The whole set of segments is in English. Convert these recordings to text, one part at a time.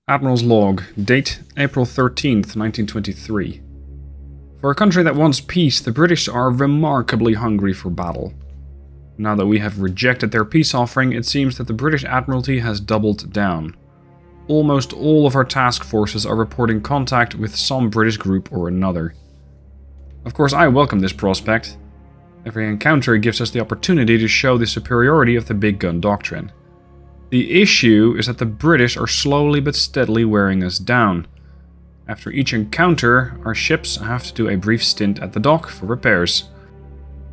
Admiral's Log, date April 13th, 1923. For a country that wants peace, the British are remarkably hungry for battle. Now that we have rejected their peace offering, it seems that the British Admiralty has doubled down. Almost all of our task forces are reporting contact with some British group or another. Of course, I welcome this prospect. Every encounter gives us the opportunity to show the superiority of the big gun doctrine. The issue is that the British are slowly but steadily wearing us down. After each encounter, our ships have to do a brief stint at the dock for repairs.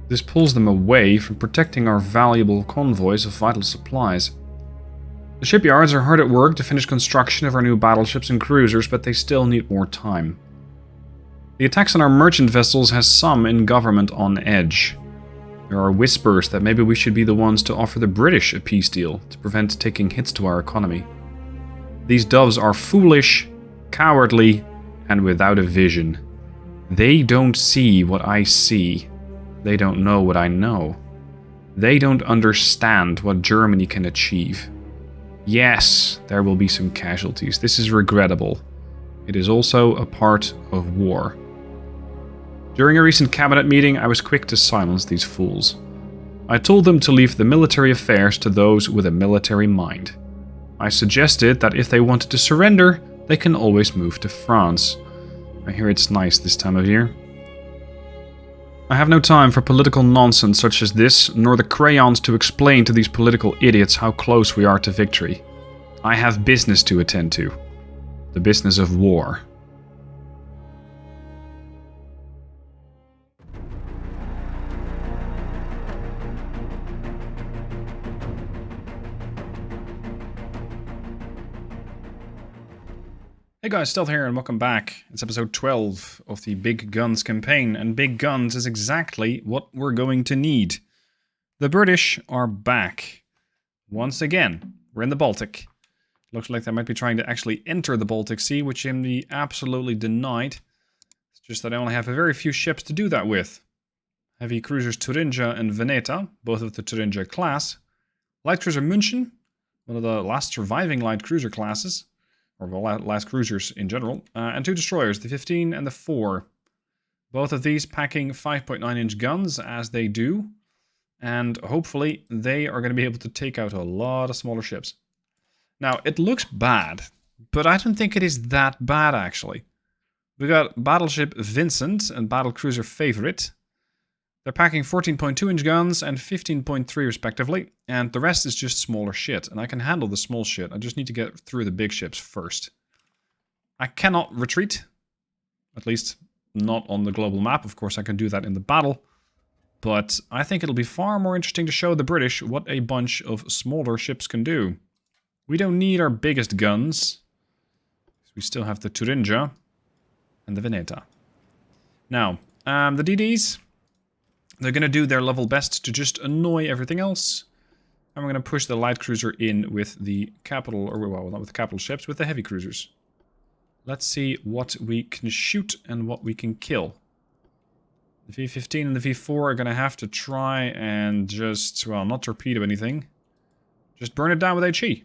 This pulls them away from protecting our valuable convoys of vital supplies. The shipyards are hard at work to finish construction of our new battleships and cruisers, but they still need more time. The attacks on our merchant vessels has some in government on edge. There are whispers that maybe we should be the ones to offer the British a peace deal to prevent taking hits to our economy. These doves are foolish, cowardly, and without a vision. They don't see what I see. They don't know what I know. They don't understand what Germany can achieve. Yes, there will be some casualties. This is regrettable. It is also a part of war. During a recent cabinet meeting, I was quick to silence these fools. I told them to leave the military affairs to those with a military mind. I suggested that if they wanted to surrender, they can always move to France. I hear it's nice this time of year. I have no time for political nonsense such as this, nor the crayons to explain to these political idiots how close we are to victory. I have business to attend to. The business of war. Hey guys, Stealth here and welcome back. It's episode 12 of the Big Guns campaign, and big guns is exactly what we're going to need. The British are back. Once again, we're in the Baltic. Looks like they might be trying to actually enter the Baltic Sea, which can be absolutely denied. It's just that I only have a very few ships to do that with. Heavy cruisers Thuringia and Veneta, both of the Thuringia class. Light cruiser München, one of the last surviving light cruiser classes. Or the last cruisers in general, and two destroyers, the 15 and the 4. Both of these packing 5.9-inch guns, as they do, and hopefully they are going to be able to take out a lot of smaller ships. Now, it looks bad, but I don't think it is that bad, actually. We got Battleship Vincent and Battlecruiser Favorite. They're packing 14.2-inch guns and 15.3 respectively, and the rest is just smaller shit, and I can handle the small shit. I just need to get through the big ships first. I cannot retreat, at least not on the global map. Of course, I can do that in the battle, but I think it'll be far more interesting to show the British what a bunch of smaller ships can do. We don't need our biggest guns. We still have the Thuringia and the Veneta. Now, the DDs... they're going to do their level best to just annoy everything else. And we're going to push the light cruiser in with the capital, or well, not with the capital ships, with the heavy cruisers. Let's see what we can shoot and what we can kill. The V-15 and the V-4 are going to have to try and just, well, not torpedo anything. Just burn it down with HE.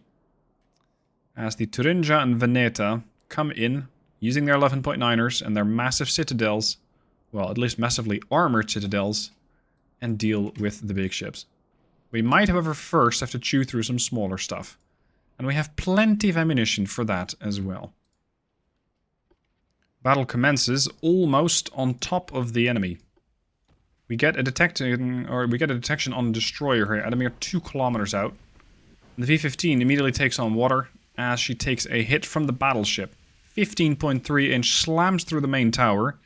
As the Thuringia and Veneta come in, using their 11.9ers and their massive citadels, well, at least massively armored citadels, and deal with the big ships. We might, however, first have to chew through some smaller stuff. And we have plenty of ammunition for that as well. Battle commences almost on top of the enemy. We get a detection on the destroyer here at a mere 2 kilometers out. And the V-15 immediately takes on water as she takes a hit from the battleship. 15.3-inch slams through the main tower.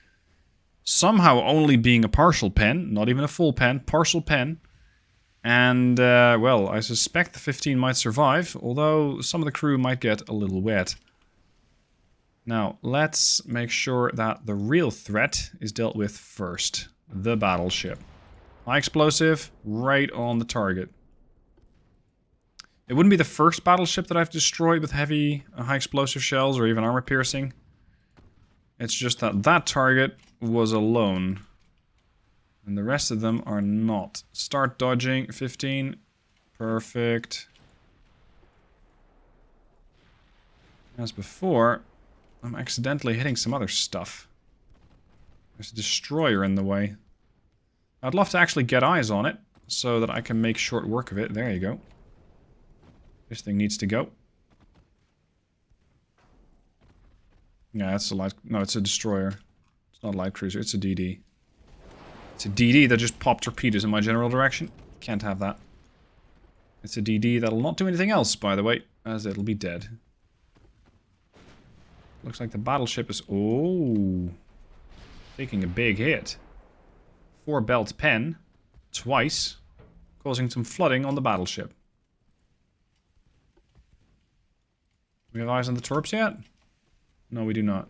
Somehow only being a partial pen, not even a full pen, partial pen. And, well, I suspect the 15 might survive, although some of the crew might get a little wet. Now, let's make sure that the real threat is dealt with first. The battleship. High explosive, right on the target. It wouldn't be the first battleship that I've destroyed with heavy, high explosive shells or even armor piercing. It's just that that target was alone. And the rest of them are not. Start dodging. 15. Perfect. As before, I'm accidentally hitting some other stuff. There's a destroyer in the way. I'd love to actually get eyes on it, so that I can make short work of it. There you go. This thing needs to go. Yeah, that's a light... No, it's a destroyer. It's not a light cruiser, it's a DD. It's a DD that just popped torpedoes in my general direction. Can't have that. It's a DD that'll not do anything else, by the way, as it'll be dead. Looks like the battleship is... Oh... Taking a big hit. 4 belt pen. Twice. Causing some flooding on the battleship. We have eyes on the torps yet? No, we do not.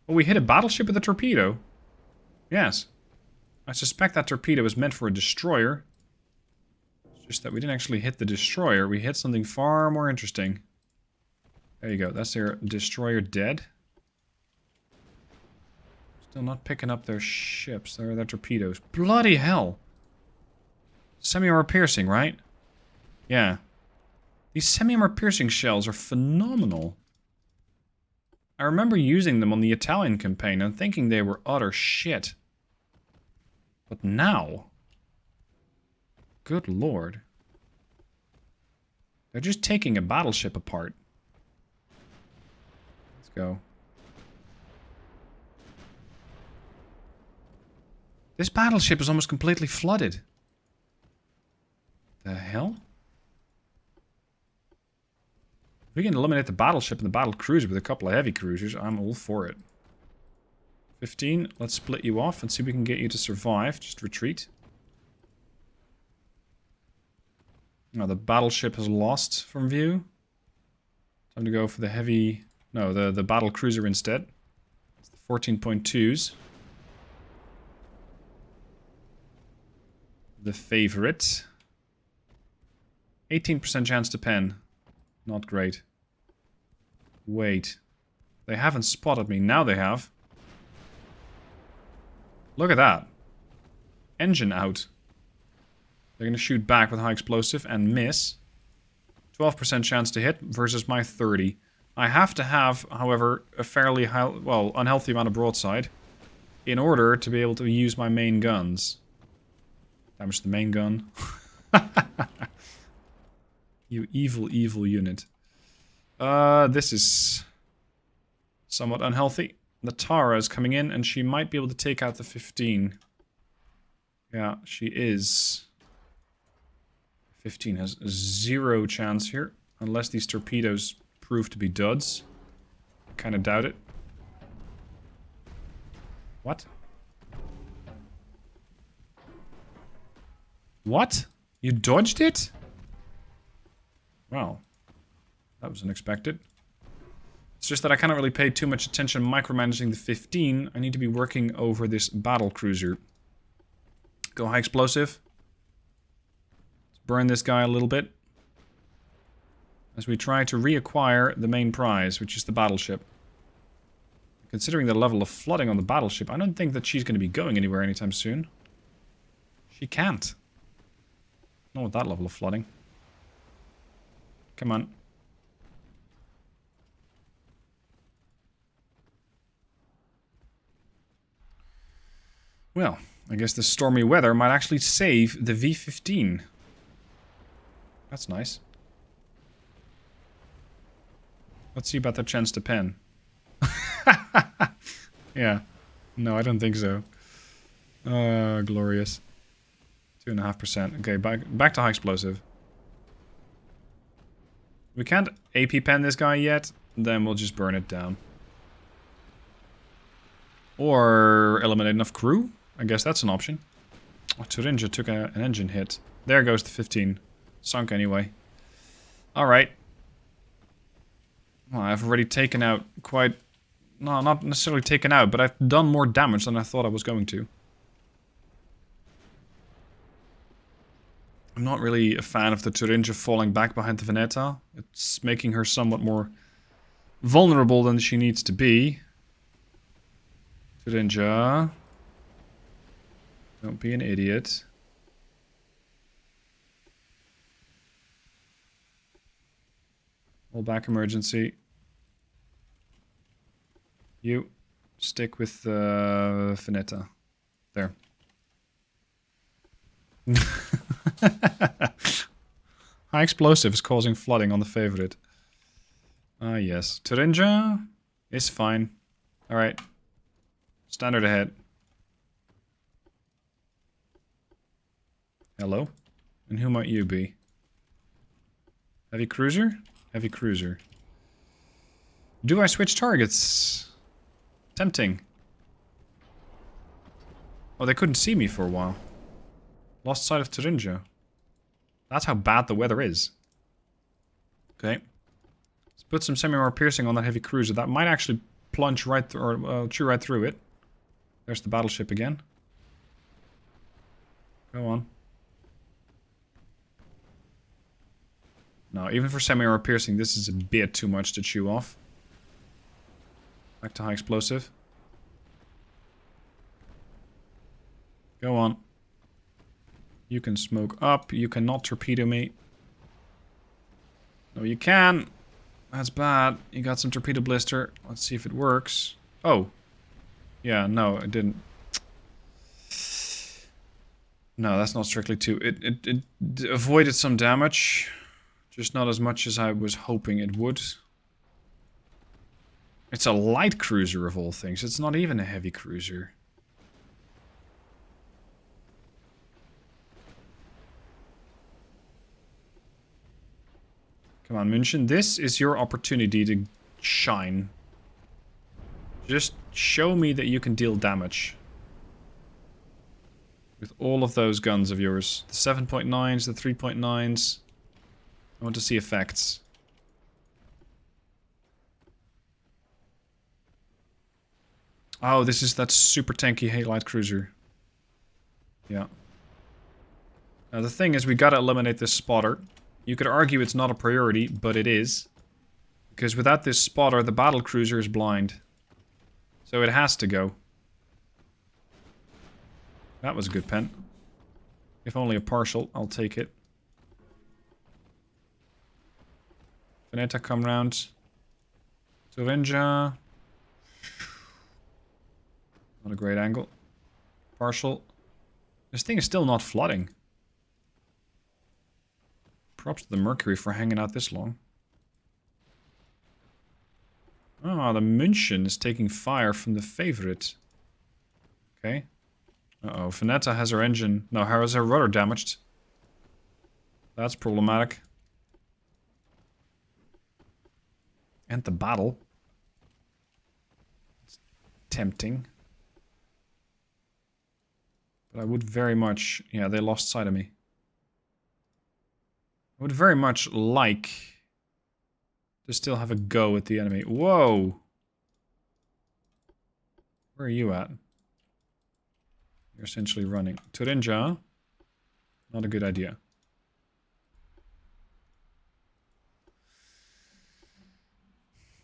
Oh, we hit a battleship with a torpedo? Yes. I suspect that torpedo was meant for a destroyer. It's just that we didn't actually hit the destroyer. We hit something far more interesting. There you go. That's their destroyer dead. Still not picking up their ships. They're their torpedoes. Bloody hell! Semi-armor piercing, right? Yeah. These semi-armor piercing shells are phenomenal. I remember using them on the Italian campaign and thinking they were utter shit. But now... Good lord. They're just taking a battleship apart. Let's go. This battleship is almost completely flooded. The hell? If we can eliminate the battleship and the battle cruiser with a couple of heavy cruisers, I'm all for it. 15, let's split you off and see if we can get you to survive. Just retreat. Now the battleship has lost from view. Time to go for the heavy... No, the battle cruiser instead. It's the 14.2s. The favorite. 18% chance to pen. Not great. Wait. They haven't spotted me. Now they have. Look at that. Engine out. They're going to shoot back with high explosive and miss. 12% chance to hit versus my 30. I have to have, however, a fairly high, well, unhealthy amount of broadside in order to be able to use my main guns. Damage the main gun. You evil, evil unit. This is somewhat unhealthy. The Tara is coming in and she might be able to take out the 15. Yeah, she is. 15 has 0 chance here. Unless these torpedoes prove to be duds. I kind of doubt it. What? What? You dodged it? Wow. That was unexpected. It's just that I cannot really pay too much attention micromanaging the 15. I need to be working over this battle cruiser. Go high explosive. Let's burn this guy a little bit. As we try to reacquire the main prize, which is the battleship. Considering the level of flooding on the battleship, I don't think that she's going to be going anywhere anytime soon. She can't. Not with that level of flooding. Come on. Well, I guess the stormy weather might actually save the V-15. That's nice. Let's see about that chance to pen. Yeah. No, I don't think so. Glorious. 2.5%. Okay, back to high explosive. We can't AP pen this guy yet, then we'll just burn it down. Or eliminate enough crew? I guess that's an option. Oh, Thuringia took an engine hit. There goes the 15. Sunk anyway. Alright. Well, I've already taken out quite... No, not necessarily taken out, but I've done more damage than I thought I was going to. I'm not really a fan of the Thuringia falling back behind the Veneta. It's making her somewhat more vulnerable than she needs to be. Thuringia. Don't be an idiot. Hold back emergency. You stick with Finetta. There. High explosive is causing flooding on the favorite. Ah, yes. Thuringia is fine. Alright. Standard ahead. Hello? And who might you be? Heavy cruiser? Heavy cruiser. Do I switch targets? Tempting. Oh, they couldn't see me for a while. Lost sight of Thuringia. That's how bad the weather is. Okay. Let's put some semi-armor piercing on that heavy cruiser. That might actually plunge right through, or chew right through it. There's the battleship again. Go on. No, even for semi-armor piercing, this is a bit too much to chew off. Back to high explosive. Go on. You can smoke up. You cannot torpedo me. No, you can. That's bad. You got some torpedo blister. Let's see if it works. Oh. Yeah, no, it didn't. No, that's not strictly two. It avoided some damage. Just not as much as I was hoping it would. It's a light cruiser of all things. It's not even a heavy cruiser. Come on, München. This is your opportunity to shine. Just show me that you can deal damage. With all of those guns of yours. The 7.9s, the 3.9s. I want to see effects. Oh, this is that super tanky light cruiser. Yeah. Now the thing is, we gotta eliminate this spotter. You could argue it's not a priority, but it is. Because without this spotter, the battle cruiser is blind. So it has to go. That was a good pen. If only a partial, I'll take it. Veneta, come round. Thuringia. Not a great angle. Partial. This thing is still not flooding. Props to the Mercury for hanging out this long. Oh, the München is taking fire from the favorite. Okay. Uh-oh, Finetta has her engine... No, has her rudder damaged. That's problematic. And the battle. It's tempting. But I would very much... Yeah, they lost sight of me. I would very much like to still have a go at the enemy. Whoa! Where are you at? You're essentially running. Thuringia. Not a good idea.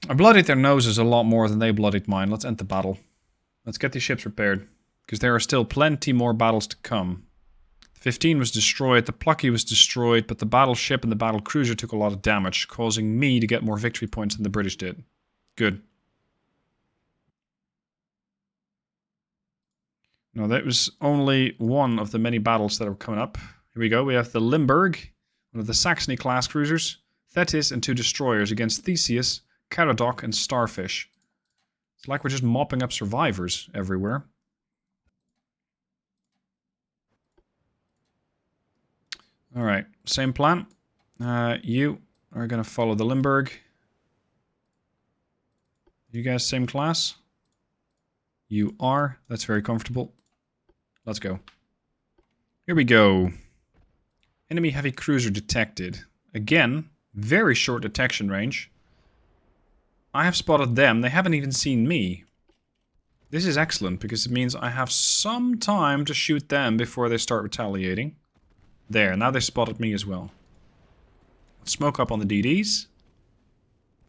I bloodied their noses a lot more than they bloodied mine. Let's end the battle. Let's get these ships repaired. Because there are still plenty more battles to come. 15 was destroyed, the Plucky was destroyed, but the battleship and the battle cruiser took a lot of damage, causing me to get more victory points than the British did. Good. No, that was only one of the many battles that are coming up. Here we go, we have the Limburg, one of the Saxony-class cruisers, Thetis and 2 destroyers against Theseus, Caradoc and Starfish. It's like we're just mopping up survivors everywhere. Alright, same plan. You are going to follow the Limburg. You guys same class? You are. That's very comfortable. Let's go. Here we go. Enemy heavy cruiser detected. Again, very short detection range. I have spotted them. They haven't even seen me. This is excellent because it means I have some time to shoot them before they start retaliating. There, now they spotted me as well. Smoke up on the DDs.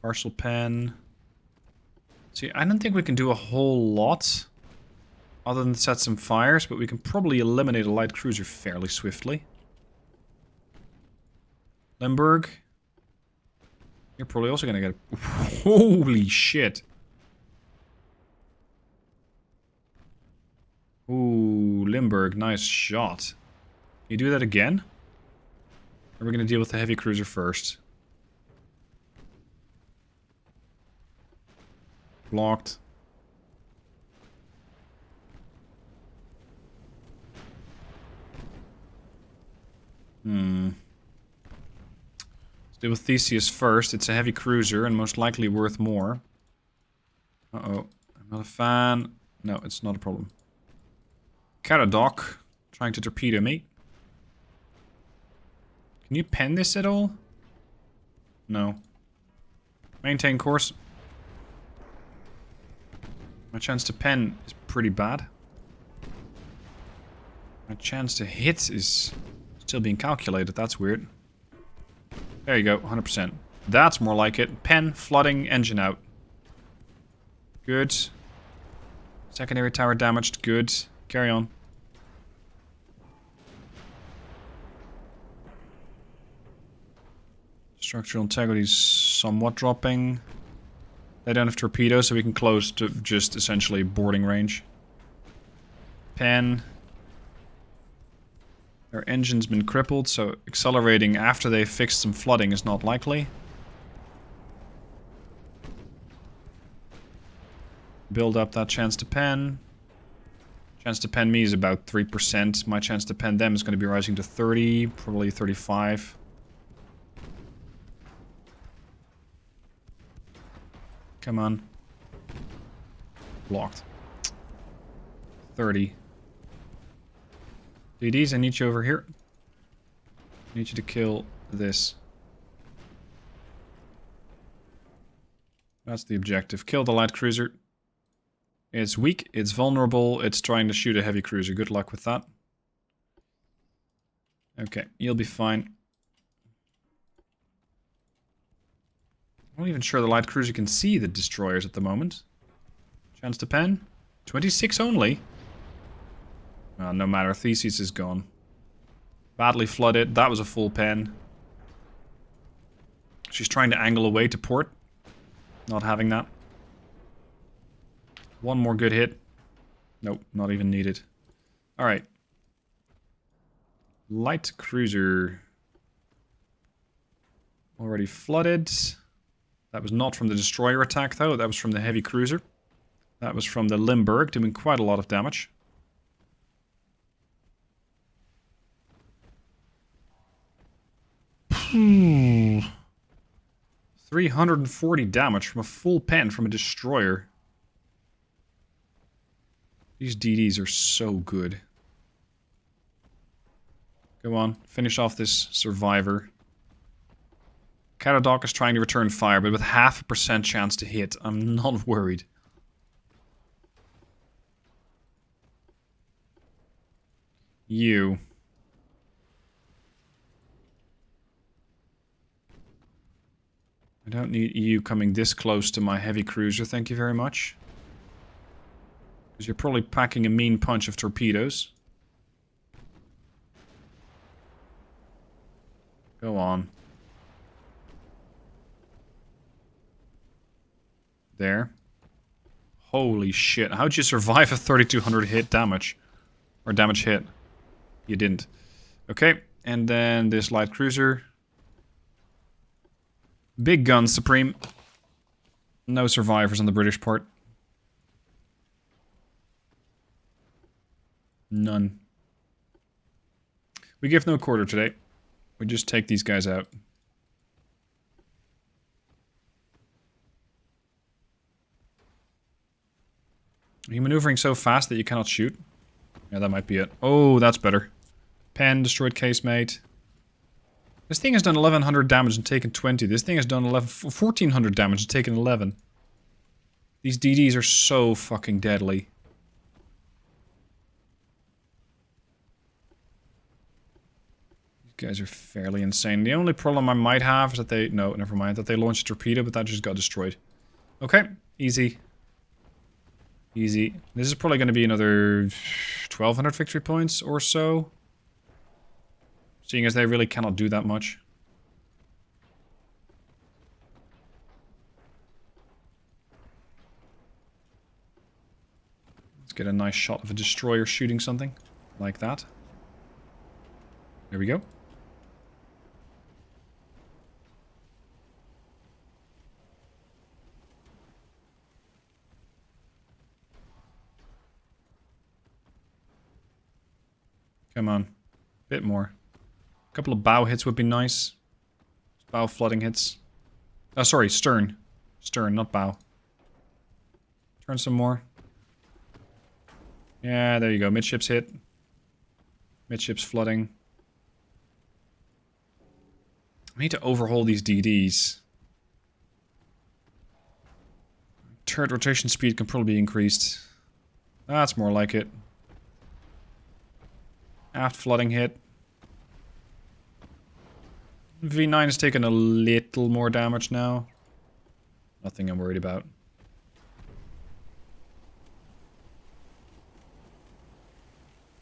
Partial pen. See, I don't think we can do a whole lot other than set some fires, but we can probably eliminate a light cruiser fairly swiftly. Limburg. You're probably also gonna get... Holy shit. Ooh, Limburg, nice shot. Can you do that again? Or are we going to deal with the heavy cruiser first? Blocked. Let's deal with Theseus first. It's a heavy cruiser and most likely worth more. Uh-oh. I'm not a fan. No, it's not a problem. Caradoc, trying to torpedo me. Can you pen this at all? No. Maintain course. My chance to pen is pretty bad. My chance to hit is still being calculated. That's weird. There you go, 100%. That's more like it. Pen, flooding, engine out. Good. Secondary tower damaged. Good. Carry on. Structural integrity is somewhat dropping. They don't have torpedoes, so we can close to just essentially boarding range. Pen. Their engine's been crippled, so accelerating after they've fixed some flooding is not likely. Build up that chance to pen. Chance to pen me is about 3%. My chance to pen them is going to be rising to 30, probably 35. Come on. Blocked. 30. DDs, I need you over here. I need you to kill this. That's the objective. Kill the light cruiser. It's weak, it's vulnerable, it's trying to shoot a heavy cruiser. Good luck with that. Okay, you'll be fine. I'm not even sure the light cruiser can see the destroyers at the moment. Chance to pen? 26 only? No matter, Theseus is gone. Badly flooded, that was a full pen. She's trying to angle away to port. Not having that. One more good hit. Nope, not even needed. Alright. Light cruiser. Already flooded. That was not from the destroyer attack though, that was from the heavy cruiser. That was from the Limburg, doing quite a lot of damage. Hmm. 340 damage from a full pen from a destroyer. These DDs are so good. Go on, finish off this survivor. Caradoc is trying to return fire, but with 0.5% chance to hit. I'm not worried. You. I don't need you coming this close to my heavy cruiser, thank you very much. Because you're probably packing a mean punch of torpedoes. Go on. There. Holy shit. How'd you survive a 3200 hit damage? Or damage hit? You didn't. Okay, and then this light cruiser. Big guns, Supreme. No survivors on the British part. None. We give no quarter today. We just take these guys out. Are you maneuvering so fast that you cannot shoot? Yeah, that might be it. Oh, that's better. Pen, destroyed casemate. This thing has done 1100 damage and taken 20. This thing has done 1400 damage and taken 11. These DDs are so fucking deadly. These guys are fairly insane. The only problem I might have is that they... No, never mind. That they launched a torpedo, but that just got destroyed. Okay, easy. Easy. This is probably going to be another 1200 victory points or so. Seeing as they really cannot do that much. Let's get a nice shot of a destroyer shooting something. Like that. There we go. Come on. Bit more. A couple of bow hits would be nice. Bow flooding hits. Oh, sorry, stern. Stern, not bow. Turn some more. Yeah, there you go. Midships hit. Midships flooding. I need to overhaul these DDs. Turret rotation speed can probably be increased. That's more like it. Aft flooding hit. V9 has taken a little more damage now. Nothing I'm worried about.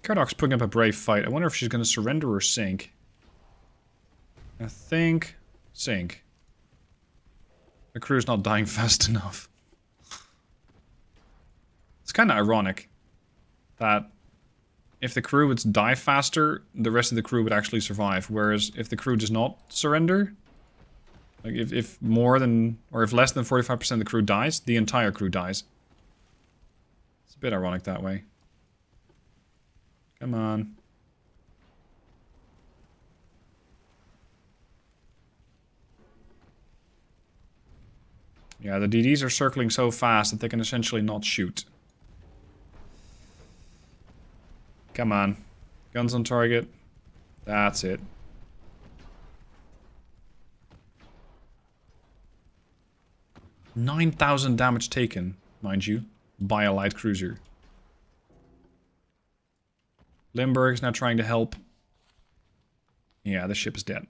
Cardoc's putting up a brave fight. I wonder if she's going to surrender or sink. I think sink. The crew's not dying fast enough. It's kind of ironic that if the crew would die faster, the rest of the crew would actually survive. Whereas if the crew does not surrender, like if more than, or if less than 45% of the crew dies, the entire crew dies. It's a bit ironic that way. Come on. Yeah, the DDs are circling so fast that they can essentially not shoot. Come on. Guns on target. That's it. $9,000 damage taken, mind you, by a light cruiser. Limburg's now trying to help. Yeah, the ship is dead.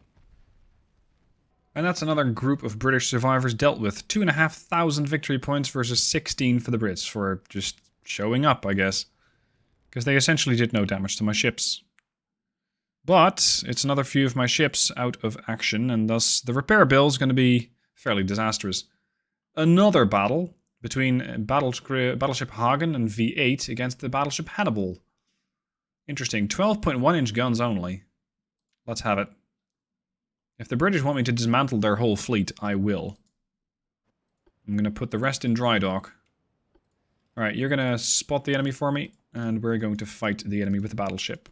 And that's another group of British survivors dealt with. 2,500 victory points versus 16 for the Brits for just showing up, I guess. Because they essentially did no damage to my ships. But it's another few of my ships out of action, and thus the repair bill is going to be fairly disastrous. Another battle between Battleship Hagen and V8 against the Battleship Hannibal. Interesting. 12.1-inch guns only. Let's have it. If the British want me to dismantle their whole fleet, I will. I'm going to put the rest in dry dock. Alright, you're going to spot the enemy for me, and we're going to fight the enemy with the battleship.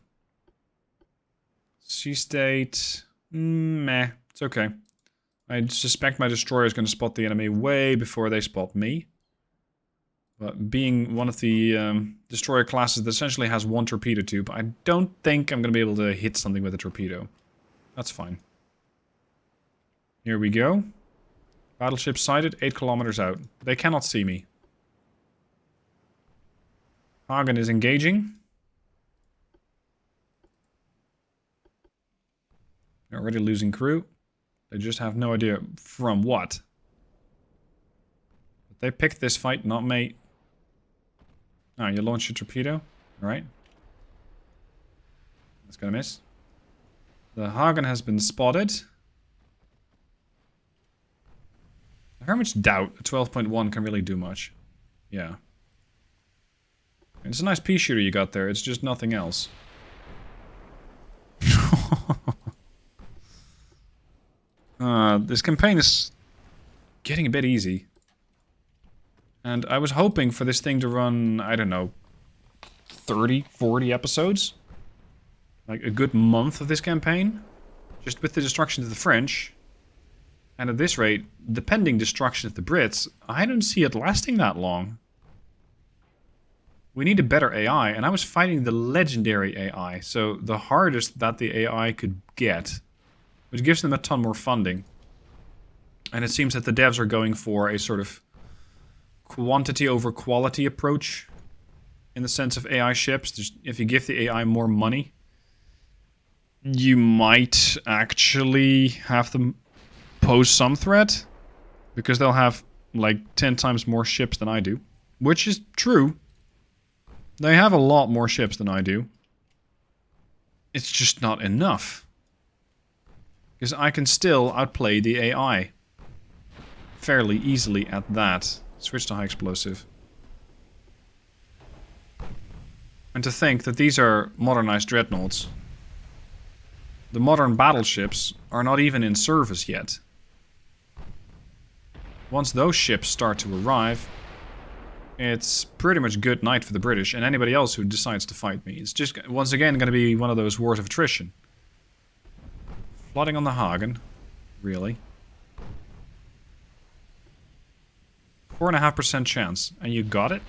Sea state... meh. It's okay. I suspect my destroyer is going to spot the enemy way before they spot me. But being one of the destroyer classes that essentially has one torpedo tube, I don't think I'm going to be able to hit something with a torpedo. That's fine. Here we go. Battleship sighted, 8 kilometers out. They cannot see me. Hagen is engaging. They're already losing crew. They just have no idea from what. But they picked this fight, not me. Ah, you launched your torpedo. Alright. That's gonna miss. The Hagen has been spotted. I very much doubt a 12.1 can really do much. Yeah. It's a nice pea shooter you got there, it's just nothing else. This campaign is getting a bit easy. And I was hoping for this thing to run, I don't know, 30, 40 episodes? Like a good month of this campaign? Just with the destruction of the French. And at this rate, the pending destruction of the Brits, I don't see it lasting that long. We need a better AI, and I was fighting the legendary AI, so the hardest that the AI could get, which gives them a ton more funding. And it seems that the devs are going for a sort of quantity over quality approach in the sense of AI ships. If you give the AI more money, you might actually have them pose some threat, because they'll have like 10 times more ships than I do, which is true. They have a lot more ships than I do. It's just not enough. Because I can still outplay the AI. Fairly easily at that. Switch to high explosive. And to think that these are modernized dreadnoughts. The modern battleships are not even in service yet. Once those ships start to arrive, it's pretty much good night for the British and anybody else who decides to fight me. It's just, once again, going to be one of those wars of attrition. Flooding on the Hagen. Really? 4.5% chance. And you got it?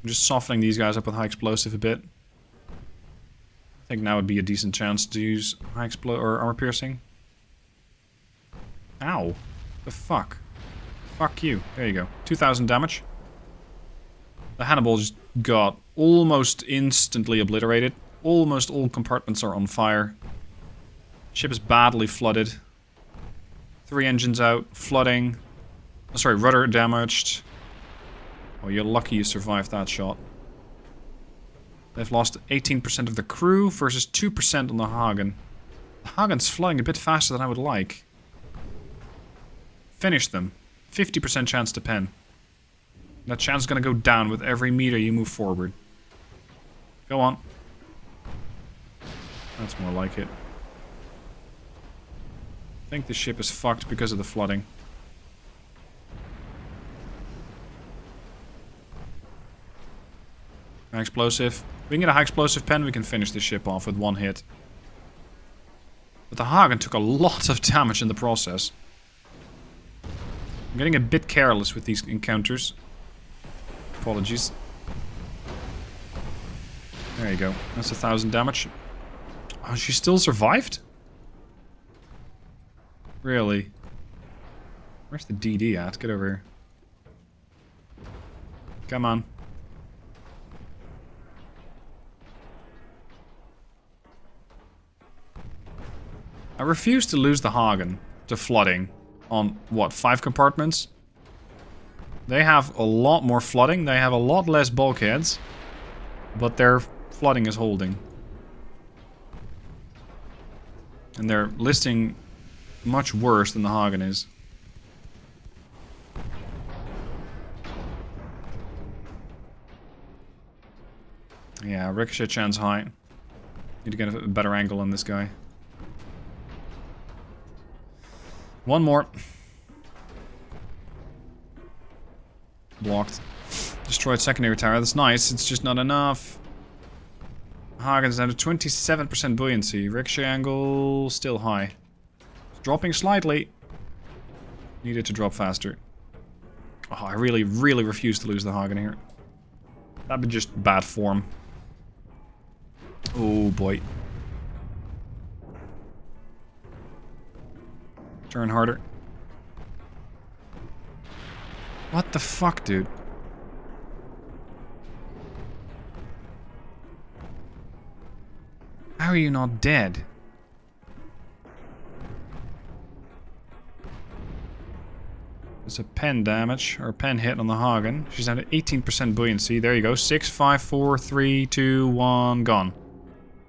I'm just softening these guys up with high explosive a bit. I think now would be a decent chance to use high explosive or armor piercing. Ow. The fuck? Fuck you. There you go. 2,000 damage. The Hannibal just got almost instantly obliterated. Almost all compartments are on fire. Ship is badly flooded. 3 engines out. Flooding. Oh, sorry, rudder damaged. Oh, you're lucky you survived that shot. They've lost 18% of the crew versus 2% on the Hagen. The Hagen's flooding a bit faster than I would like. Finish them. 50% chance to pen. That chance is going to go down with every meter you move forward. Go on. That's more like it. I think the ship is fucked because of the flooding. High explosive. If we can get a high explosive pen, we can finish the ship off with one hit. But the Hagen took a lot of damage in the process. I'm getting a bit careless with these encounters. Apologies. There you go. That's 1,000 damage. Oh, she still survived? Really? Where's the DD at? Get over here. Come on. I refuse to lose the Hagen to flooding on, what, 5 compartments? They have a lot more flooding, they have a lot less bulkheads, but their flooding is holding. And they're listing much worse than the Hagen is. Yeah, ricochet chance high. Need to get a better angle on this guy. One more. Blocked. Destroyed secondary tower. That's nice. It's just not enough. Hagen's down to 27% buoyancy. Ricochet angle still high. It's dropping slightly. Needed to drop faster. Oh, I really, really refuse to lose the Hagen here. That'd be just bad form. Oh boy. Turn harder. What the fuck, dude? How are you not dead? There's a pen damage, or a pen hit on the Hagen. She's down to 18% buoyancy. There you go. 6, 5, 4, 3, 2, 1, gone.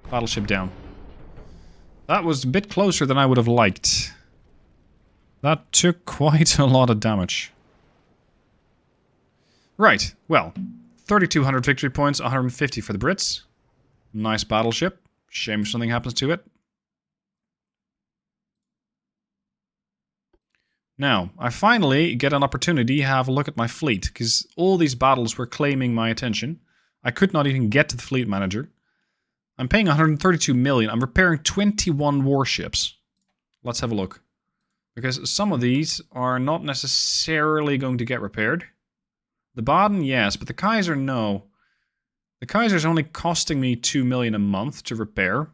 Battleship down. That was a bit closer than I would have liked. That took quite a lot of damage. Right, well, 3,200 victory points, 150 for the Brits. Nice battleship. Shame if something happens to it. Now, I finally get an opportunity to have a look at my fleet, because all these battles were claiming my attention. I could not even get to the fleet manager. I'm paying 132 million. I'm repairing 21 warships. Let's have a look. Because some of these are not necessarily going to get repaired. The Baden, yes, but the Kaiser, no. The Kaiser's only costing me 2 million a month to repair.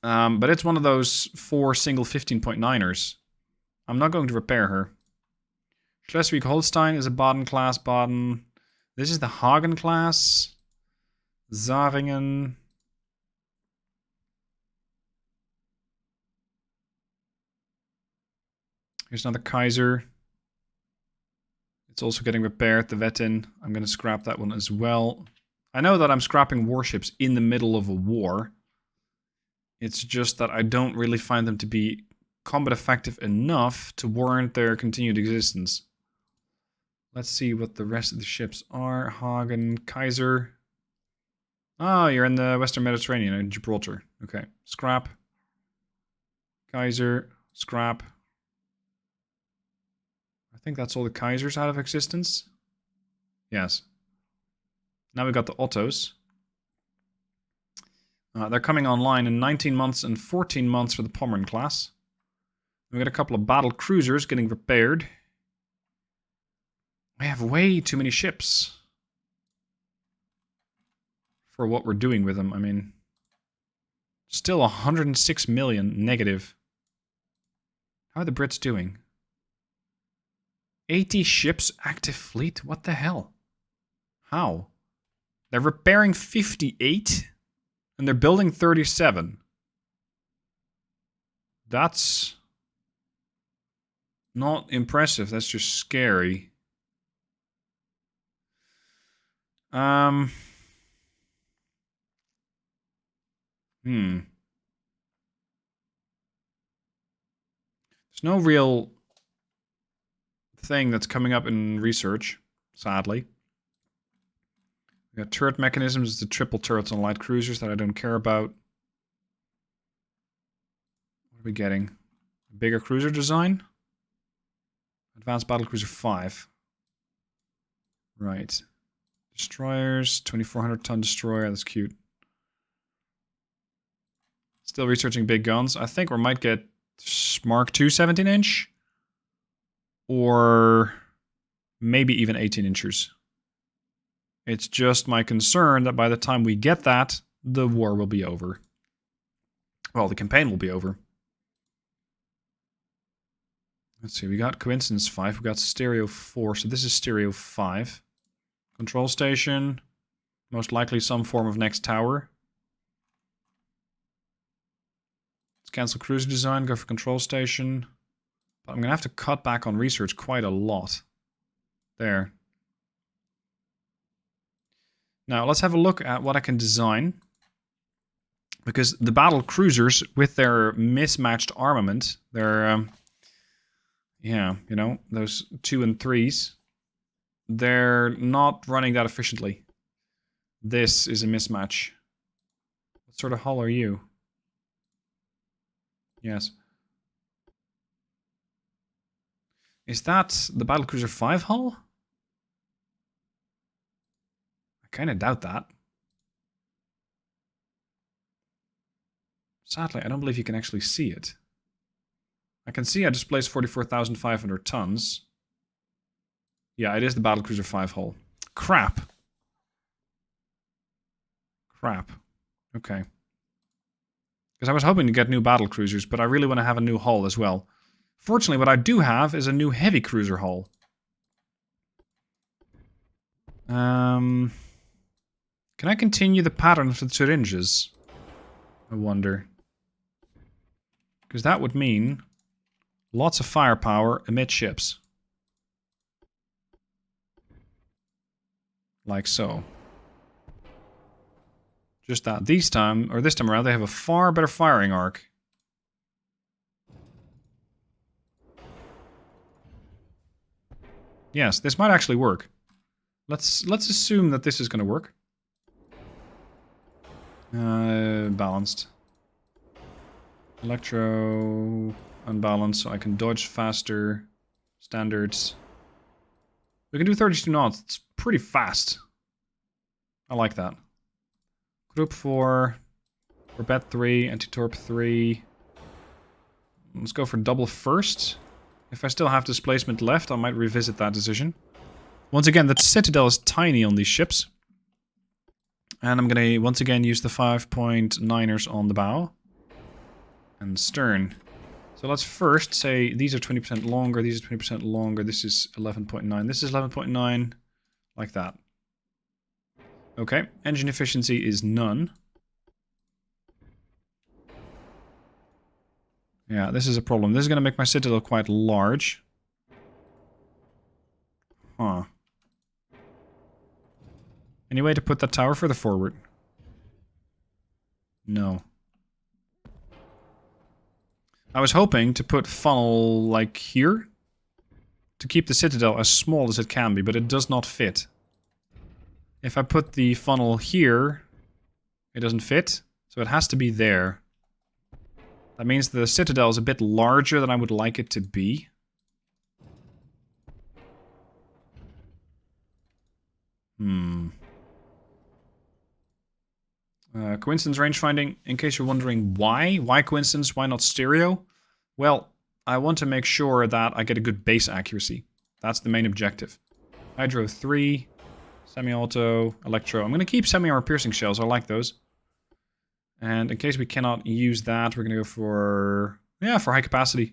But it's one of those 4 single 15.9ers. I'm not going to repair her. Schleswig-Holstein is a Baden class Baden. This is the Hagen class. Zaringen. Here's another Kaiser. It's also getting repaired, the Wettin. I'm going to scrap that one as well. I know that I'm scrapping warships in the middle of a war. It's just that I don't really find them to be combat effective enough to warrant their continued existence. Let's see what the rest of the ships are. Hagen, Kaiser. Oh, you're in the Western Mediterranean, in Gibraltar. Okay. Scrap. Kaiser. Scrap. I think that's all the Kaisers out of existence. Yes. Now we got the Ottos. They're coming online in 19 months and 14 months for the Pommern class. We got a couple of battle cruisers getting repaired. I have way too many ships for what we're doing with them. I mean, still 106 million negative. How are the Brits doing? 80 ships active fleet? What the hell? How? They're repairing 58 and they're building 37. That's not impressive. That's just scary. There's no real thing that's coming up in research, sadly. We got turret mechanisms, the triple turrets on light cruisers that I don't care about. What are we getting? A bigger cruiser design? Advanced Battlecruiser 5. Right. Destroyers, 2,400 ton destroyer, that's cute. Still researching big guns. I think we might get Mark II 17-inch. Or maybe even 18-inchers. It's just my concern that by the time we get that, the war will be over. Well, the campaign will be over. Let's see, we got Coincidence 5, we got Stereo 4, so this is Stereo 5. Control station, most likely some form of next tower. Let's cancel cruiser design, go for control station. But I'm going to have to cut back on research quite a lot. There. Now, let's have a look at what I can design. Because the battle cruisers, with their mismatched armament, their, yeah, you know, those 2 and 3s, they're not running that efficiently. This is a mismatch. What sort of hull are you? Yes. Is that the Battlecruiser 5 hull? I kind of doubt that. Sadly, I don't believe you can actually see it. I can see I displaced 44,500 tons. Yeah, it is the Battlecruiser 5 hull. Crap. Crap. Okay. Because I was hoping to get new battlecruisers, but I really want to have a new hull as well. Fortunately, what I do have is a new heavy cruiser hull. Can I continue the pattern for the syringes? I wonder. Because that would mean lots of firepower amidships. Like so. Just that. This time around, they have a far better firing arc. Yes, this might actually work. Let's assume that this is going to work. Balanced. Electro unbalanced, so I can dodge faster. Standards. We can do 32 knots. It's pretty fast. I like that. Group 4. Corvette 3. Anti-torp 3. Let's go for double first. If I still have displacement left, I might revisit that decision. Once again, the Citadel is tiny on these ships. And I'm going to once again use the 5.9ers on the bow. And stern. So let's first say these are 20% longer, these are 20% longer, this is 11.9, this is 11.9, like that. Okay, engine efficiency is none. Yeah, this is a problem. This is going to make my Citadel quite large. Huh. Any way to put that tower further forward? No. I was hoping to put funnel like here. to keep the citadel as small as it can be, but it does not fit. If I put the funnel here, it doesn't fit, so it has to be there. That means the citadel is a bit larger than I would like it to be. Coincidence range finding, in case you're wondering why. Why coincidence? Why not stereo? Well, I want to make sure that I get a good base accuracy. That's the main objective. Hydro 3, semi-auto, electro. I'm going to keep semi-armor piercing shells. I like those. And in case we cannot use that, we're going to go for... yeah, for high capacity.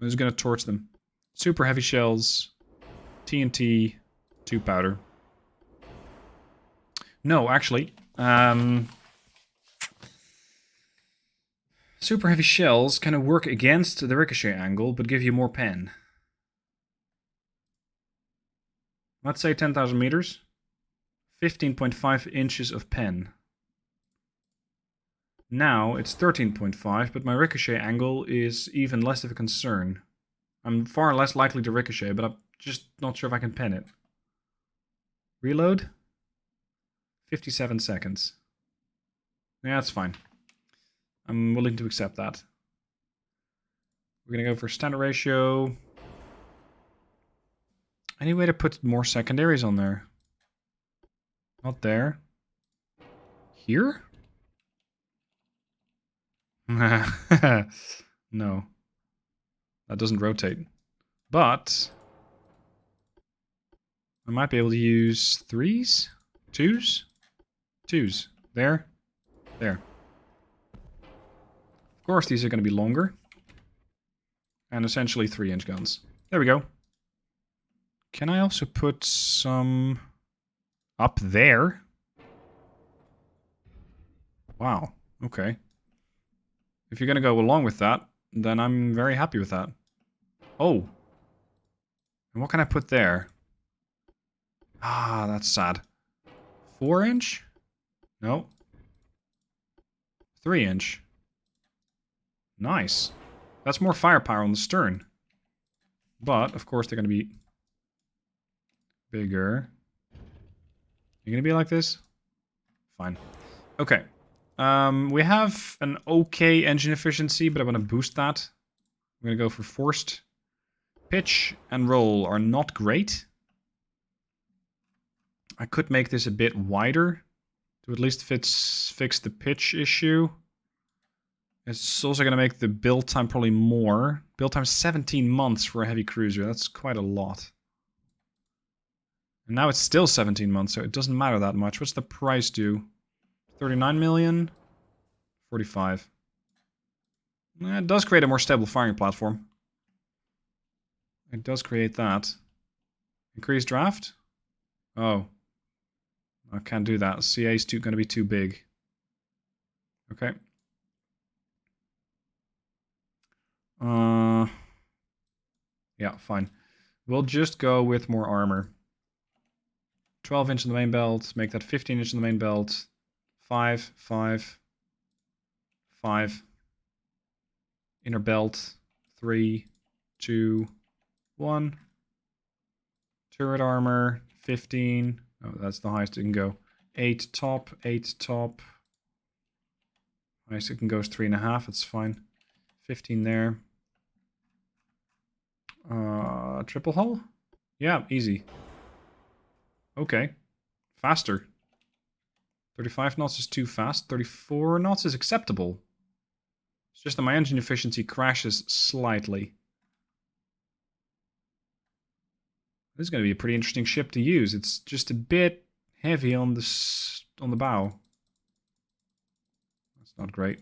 I'm just going to torch them. Super heavy shells, TNT, 2 powder. No, actually... super heavy shells kind of work against the ricochet angle, but give you more pen. Let's say 10,000 meters. 15.5 inches of pen. Now it's 13.5, but my ricochet angle is even less of a concern. I'm far less likely to ricochet, but I'm just not sure if I can pen it. Reload. 57 seconds. Yeah, that's fine. I'm willing to accept that. We're going to go for standard ratio. Any way to put more secondaries on there? Not there. Here? No. That doesn't rotate. But I might be able to use 3s? 2s? 2s. There. There. Of course, these are going to be longer. And essentially 3-inch guns. There we go. Can I also put some up there? Wow. Okay. If you're going to go along with that, then I'm very happy with that. Oh. And what can I put there? Ah, that's sad. 4-inch? No. 3-inch. Nice. That's more firepower on the stern. But, of course, they're going to be bigger. You're going to be like this? Fine. Okay. We have an okay engine efficiency, but I want to boost that. I'm going to go for forced. Pitch and roll are not great. I could make this a bit wider to at least fix the pitch issue. It's also going to make the build time probably more. Build time 17 months for a heavy cruiser. That's quite a lot. And now it's still 17 months, so it doesn't matter that much. What's the price do? 39 million? 45. It does create a more stable firing platform. It does create that. Increased draft? Oh. I can't do that. CA is going to be too big. Okay. Yeah, fine. We'll just go with more armor. 12 inch in the main belt. Make that 15 inch in the main belt. 5, 5, 5. Inner belt. 3, 2, 1. Turret armor. 15. Oh, that's the highest it can go. 8 top. 8 top. Highest it can go is 3.5. That's fine. 15 there. Triple hull? Yeah, easy. Okay. Faster. 35 knots is too fast. 34 knots is acceptable. It's just that my engine efficiency crashes slightly. This is going to be a pretty interesting ship to use. It's just a bit heavy on the bow. That's not great.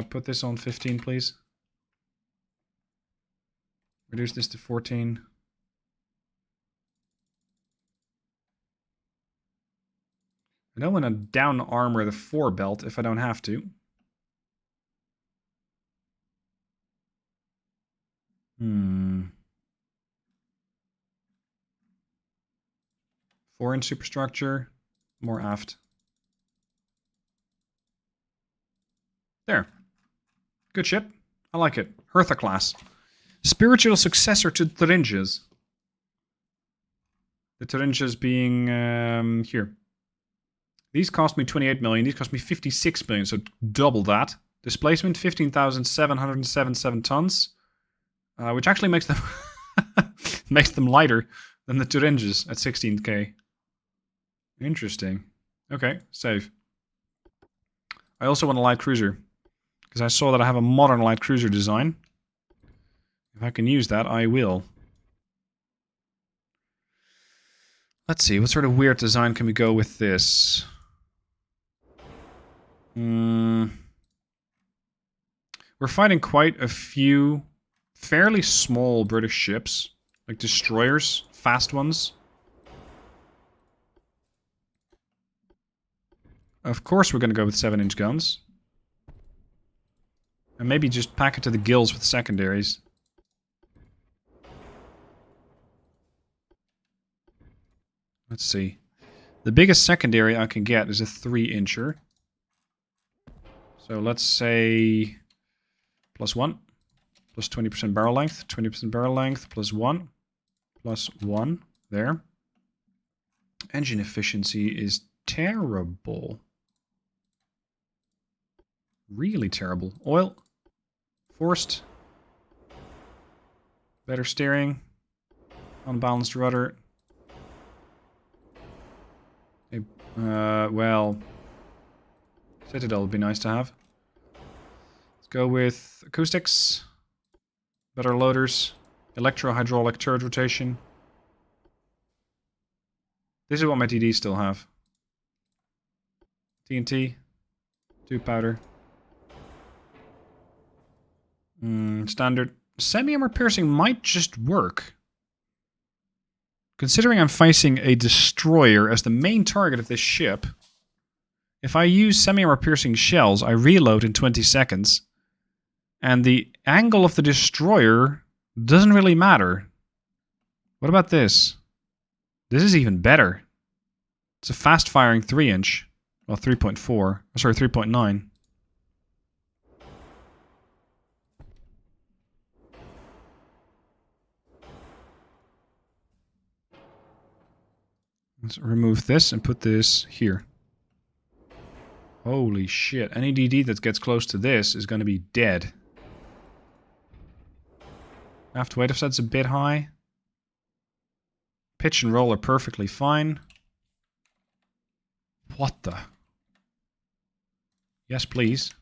Put this on 15, please. Reduce this to 14. I don't want to down armor the 4 belt if I don't have to. 4-inch superstructure, more aft. There. Good ship. I like it. Hertha class. Spiritual successor to Thuringes. The Thuringias being here. These cost me 28 million. These cost me 56 million, so double that. Displacement 15,777 tons, which actually makes them makes them lighter than the Thuringias at 16k. Interesting. Okay, save. I also want a light cruiser because I saw that I have a modern light cruiser design. If I can use that, I will. Let's see, what sort of weird design can we go with this? We're fighting quite a few fairly small British ships, like destroyers, fast ones. Of course we're going to go with 7-inch guns. And maybe just pack it to the gills with secondaries. Let's see. The biggest secondary I can get is a 3-incher. So let's say +1, plus 20% barrel length, 20% barrel length, +1, +1, there. Engine efficiency is terrible. Really terrible. Oil, forced, better steering, unbalanced rudder. Well, Citadel would be nice to have. Let's go with acoustics, better loaders, electro-hydraulic turret rotation. This is what my TDs still have. TNT, 2 powder. Standard. Semi-armor piercing might just work. Considering I'm facing a destroyer as the main target of this ship, if I use semi-armor piercing shells, I reload in 20 seconds. And the angle of the destroyer doesn't really matter. What about this? This is even better. It's a fast-firing 3-inch. Well, 3.4. Sorry, 3.9. Let's remove this and put this here. Holy shit. Any DD that gets close to this is going to be dead. Aft weight offset's a bit high. Pitch and roll are perfectly fine. What the? Yes, please. It's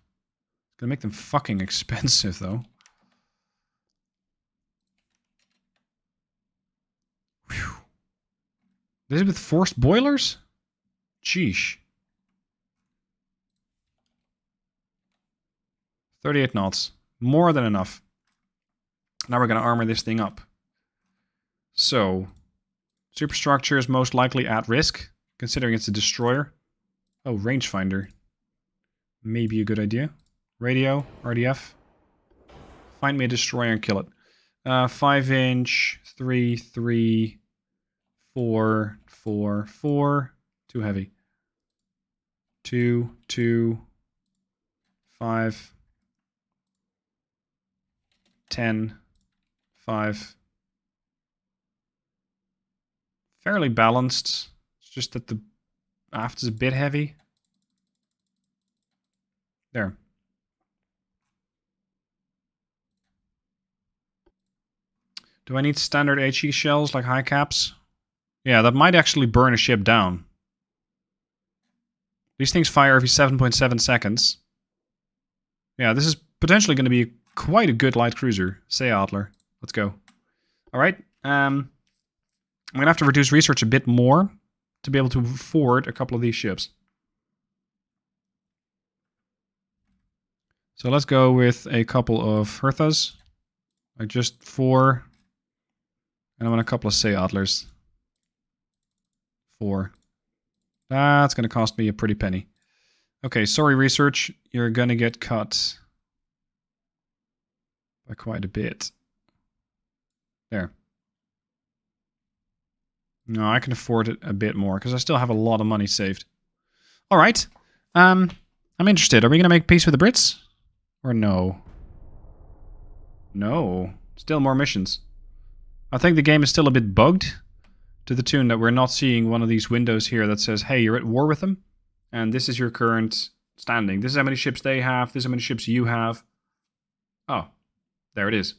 going to make them fucking expensive, though. Whew. This is with forced boilers? Sheesh. 38 knots. More than enough. Now we're going to armor this thing up. So, superstructure is most likely at risk, considering it's a destroyer. Oh, rangefinder. Maybe a good idea. Radio, RDF. Find me a destroyer and kill it. 5-inch, 3, 3, 4, 4, 4. Too heavy. 2, 2, 5, 10, 5. Fairly balanced. It's just that the aft is a bit heavy. There. Do I need standard HE shells like high caps? Yeah, that might actually burn a ship down. These things fire every 7.7 seconds. Yeah, this is potentially going to be quite a good light cruiser. Say Adler. Let's go. Alright. I'm going to have to reduce research a bit more to be able to afford a couple of these ships. So let's go with a couple of Herthas. Like just 4. And I want a couple of Say Adlers. 4. That's going to cost me a pretty penny. Okay, sorry research. You're going to get cut by quite a bit. There. No, I can afford it a bit more because I still have a lot of money saved. Alright. I'm interested. Are we going to make peace with the Brits? Or no? No. Still more missions. I think the game is still a bit bugged. To the tune that we're not seeing one of these windows here that says, hey, you're at war with them. And this is your current standing. This is how many ships they have. This is how many ships you have. Oh, there it is.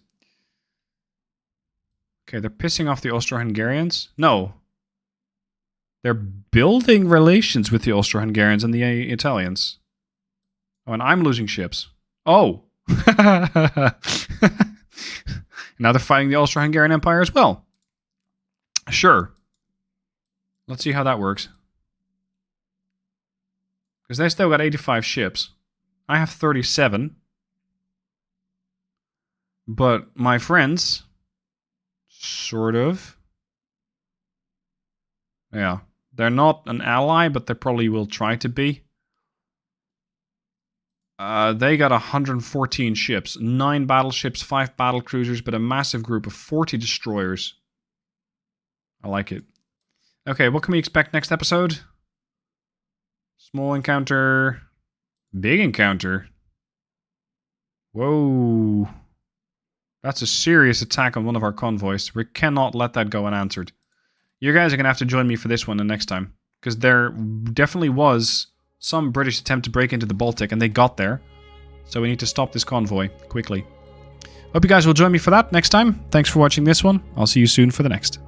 Okay, they're pissing off the Austro-Hungarians. No. They're building relations with the Austro-Hungarians and the Italians. Oh, and I'm losing ships. Oh. Now they're fighting the Austro-Hungarian Empire as well. Sure. Let's see how that works. Because they still got 85 ships. I have 37. But my friends... Sort of. Yeah. They're not an ally, but they probably will try to be. They got 114 ships. 9 battleships, 5 battlecruisers, but a massive group of 40 destroyers. I like it. Okay, what can we expect next episode? Small encounter. Big encounter. Whoa. That's a serious attack on one of our convoys. We cannot let that go unanswered. You guys are going to have to join me for this one the next time. Because there definitely was some British attempt to break into the Baltic, and they got there. So we need to stop this convoy quickly. Hope you guys will join me for that next time. Thanks for watching this one. I'll see you soon for the next.